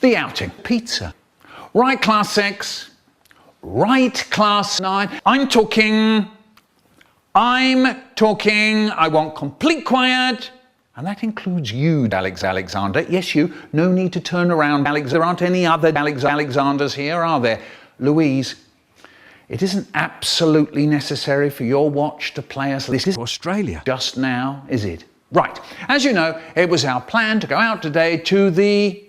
The outing. Pizza. Right, class 6. Right, class 9. I'm talking. I want complete quiet. And that includes you, Alex Alexander. Yes, you. No need to turn around, Alex. There aren't any other Alex Alexanders here, are there? Louise, it isn't absolutely necessary for your watch to play us. This is Australia. Just now, is it? Right. As you know, it was our plan to go out today to the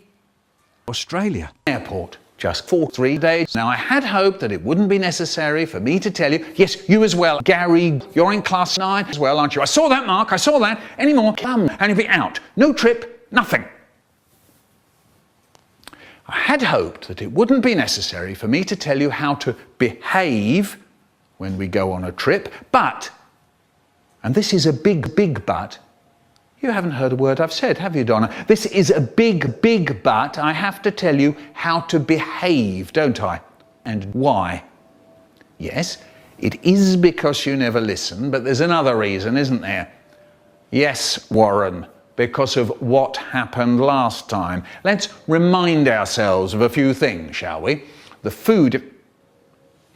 Australia airport. Just for 3 days. Now, I had hoped that it wouldn't be necessary for me to tell you, yes, you as well, Gary, you're in class 9 as well, aren't you? I saw that, Mark, I saw that. Any more? Come, and you'll be out. No trip, nothing. I had hoped that it wouldn't be necessary for me to tell you how to behave when we go on a trip, but, and this is a big but, you haven't heard a word I've said, have you, Donna? This is a big but. I have to tell you how to behave, don't I? And why? Yes, it is because you never listen, but there's another reason, isn't there? Yes, Warren, because of what happened last time. Let's remind ourselves of a few things, shall we? The food,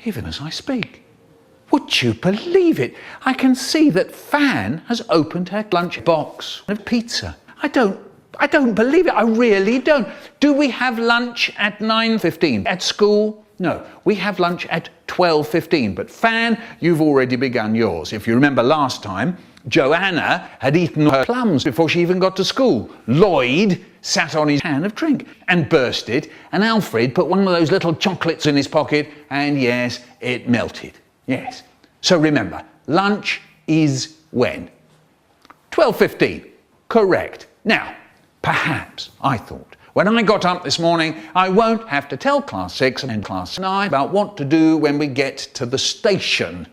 even as I speak. Would you believe it? I can see that Fan has opened her lunch box of pizza. I don't believe it. I really don't. Do we have lunch at 9:15 at school? No, we have lunch at 12:15. But Fan, you've already begun yours. If you remember last time, Joanna had eaten her plums before she even got to school. Lloyd sat on his can of drink and burst it, and Alfred put one of those little chocolates in his pocket, and yes, it melted. Yes. So remember, lunch is when? 12:15. Correct. Now, perhaps, I thought, when I got up this morning, I won't have to tell class 6 and class 9 about what to do when we get to the station.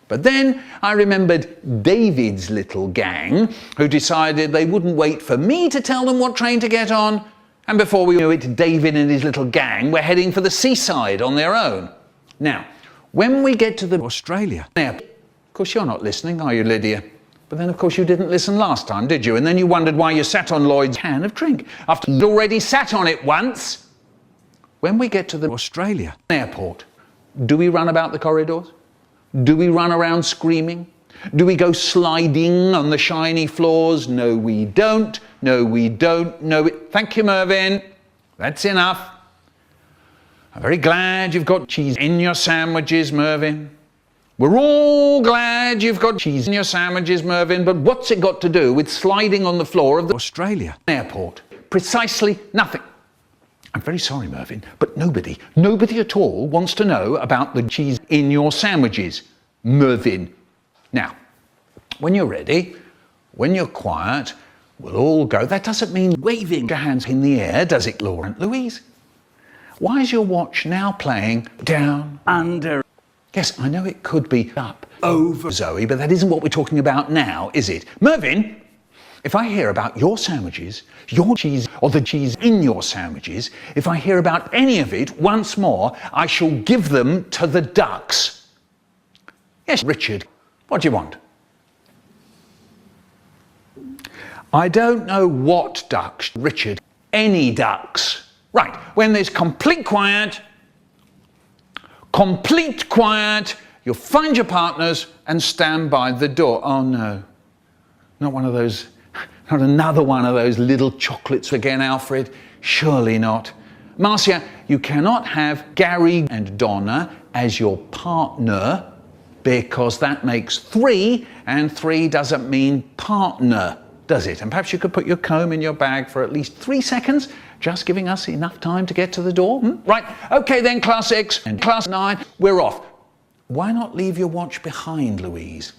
But then I remembered David's little gang, who decided they wouldn't wait for me to tell them what train to get on. And before we knew it, David and his little gang were heading for the seaside on their own. Now, when we get to the Australia airport, of course you're not listening, are you, Lydia? But then, of course, you didn't listen last time, did you? And then you wondered why you sat on Lloyd's can of drink, after you'd already sat on it once. When we get to the Australia airport, do we run about the corridors? Do we run around screaming? Do we go sliding on the shiny floors? No, we don't. No, we don't. No, thank you, Mervyn. That's enough. I'm very glad you've got cheese in your sandwiches, Mervyn. We're all glad you've got cheese in your sandwiches, Mervyn, but what's it got to do with sliding on the floor of the Australia airport? Precisely nothing. I'm very sorry, Mervyn, but nobody at all wants to know about the cheese in your sandwiches, Mervyn. Now, when you're ready, when you're quiet, we'll all go. That doesn't mean waving your hands in the air, does it, Laura and Louise? Why is your watch now playing down, under? Yes, I know it could be up, over, Zoe, but that isn't what we're talking about now, is it? Mervyn, if I hear about your sandwiches, your cheese, or the cheese in your sandwiches, if I hear about any of it once more, I shall give them to the ducks. Yes, Richard, what do you want? I don't know what ducks, Richard. Any ducks. Right, when there's complete quiet, you'll find your partners and stand by the door. Oh no, not one of those, not another one of those little chocolates again, Alfred. Surely not. Marcia, you cannot have Gary and Donna as your partner because that makes 3, and 3 doesn't mean partner, does it? And perhaps you could put your comb in your bag for at least 3 seconds, just giving us enough time to get to the door. Right, okay then, class 6 and class 9, we're off. Why not leave your watch behind, Louise?